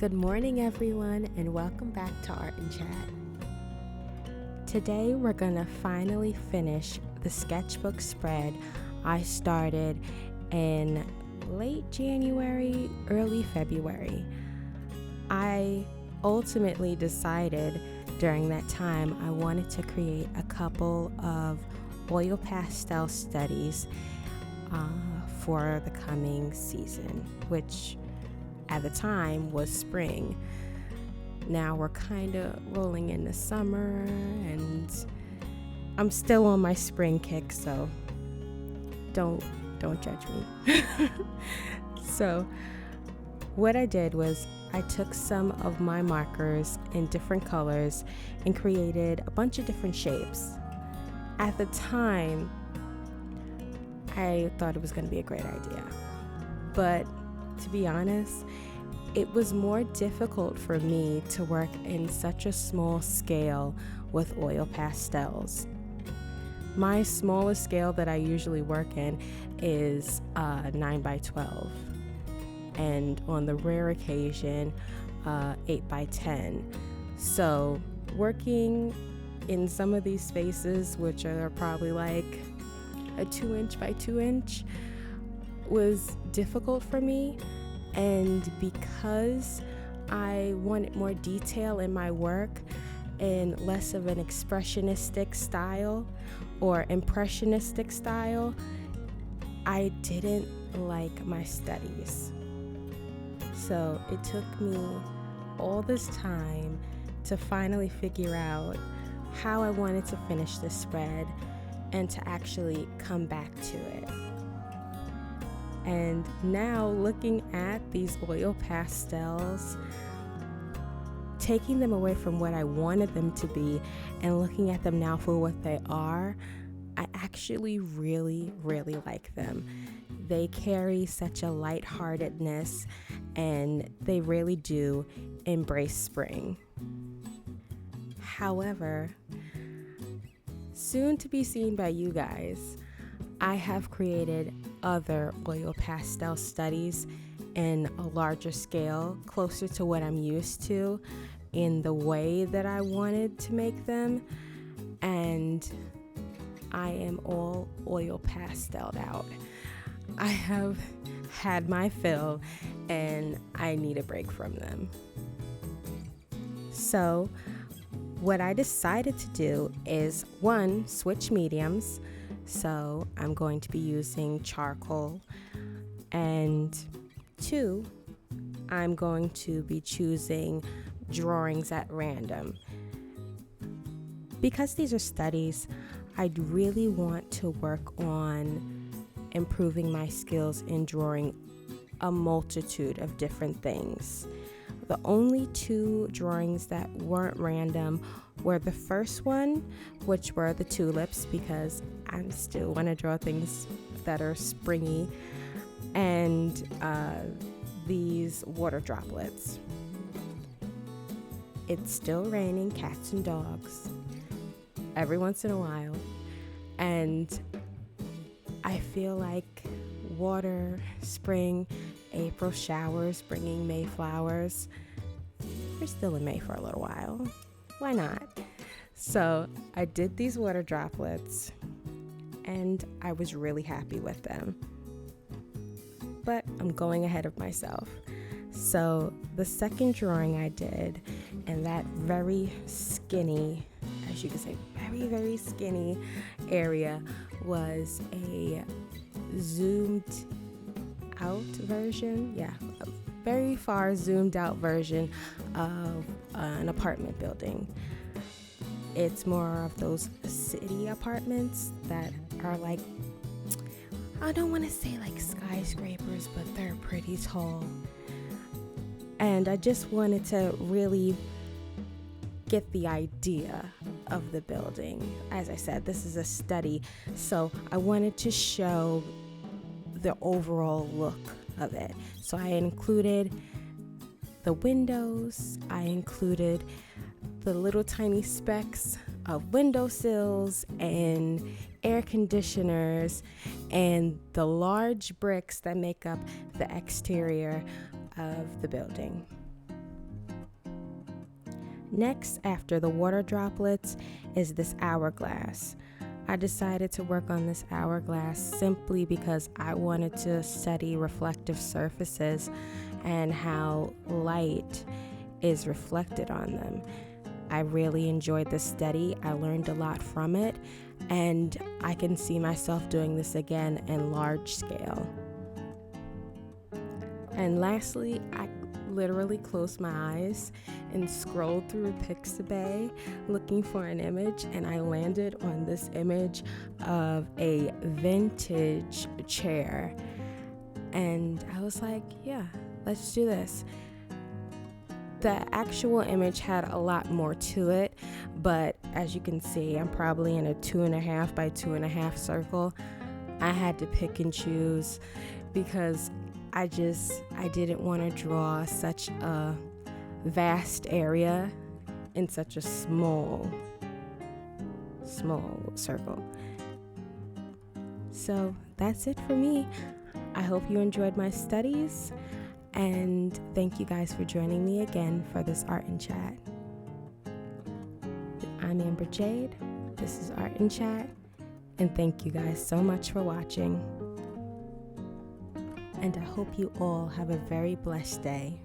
Good morning, everyone, and welcome back to Art and Chat. Today, we're going to finally finish the sketchbook spread I started in late January, early February. I ultimately decided during that time I wanted to create a couple of oil pastel studies for the coming season, which at the time was spring. Now we're kind of rolling into summer and I'm still on my spring kick, so don't judge me. So what I did was I took some of my markers in different colors and created a bunch of different shapes. At the time, I thought it was going to be a great idea, but to be honest, it was more difficult for me to work in such a small scale with oil pastels. My smallest scale that I usually work in is 9x12, and on the rare occasion, 8x10. So working in some of these spaces, which are probably like a 2" by 2" was difficult for me. And because I wanted more detail in my work and less of an expressionistic style or impressionistic style, I didn't like my studies. So it took me all this time to finally figure out how I wanted to finish this spread and to actually come back to it. And now looking at these oil pastels, taking them away from what I wanted them to be and looking at them now for what they are, I actually really, really like them. They carry such a lightheartedness and they really do embrace spring. However, soon to be seen by you guys, I have created other oil pastel studies in a larger scale, closer to what I'm used to in the way that I wanted to make them, and I am all oil pasteled out. I have had my fill and I need a break from them. So what I decided to do is, one, switch mediums. So I'm going to be using charcoal, and two, I'm going to be choosing drawings at random. Because these are studies, I'd really want to work on improving my skills in drawing a multitude of different things. The only two drawings that weren't random were the first one, which were the tulips, because I still want to draw things that are springy, and these water droplets. It's still raining cats and dogs every once in a while, and I feel like water, spring, April showers bringing May flowers. We're still in May for a little while. Why not? So I did these water droplets and I was really happy with them. But I'm going ahead of myself. So the second drawing I did in that very skinny, as you can say, very, very skinny area was a zoomed out version. Yeah, a very far zoomed out version of an apartment building. It's more of those city apartments that are like, I don't want to say like skyscrapers, but they're pretty tall. And I just wanted to really get the idea of the building. As I said, this is a study, so I wanted to show the overall look of it. So I included the windows, I included the little tiny specks of windowsills and air conditioners and the large bricks that make up the exterior of the building. Next, after the water droplets, is this hourglass. I decided to work on this hourglass simply because I wanted to study reflective surfaces and how light is reflected on them. I really enjoyed this study. I learned a lot from it, and I can see myself doing this again in large scale. And lastly, I literally closed my eyes and scrolled through Pixabay looking for an image, and I landed on this image of a vintage chair. And I was like, yeah, let's do this. The actual image had a lot more to it, but as you can see, I'm probably in a 2.5 by 2.5 circle. I had to pick and choose because I didn't want to draw such a vast area in such a small circle. So that's it for me. I hope you enjoyed my studies, and thank you guys for joining me again for this Art and Chat. I'm AmberJade. This is Art and Chat, and thank you guys so much for watching. And I hope you all have a very blessed day.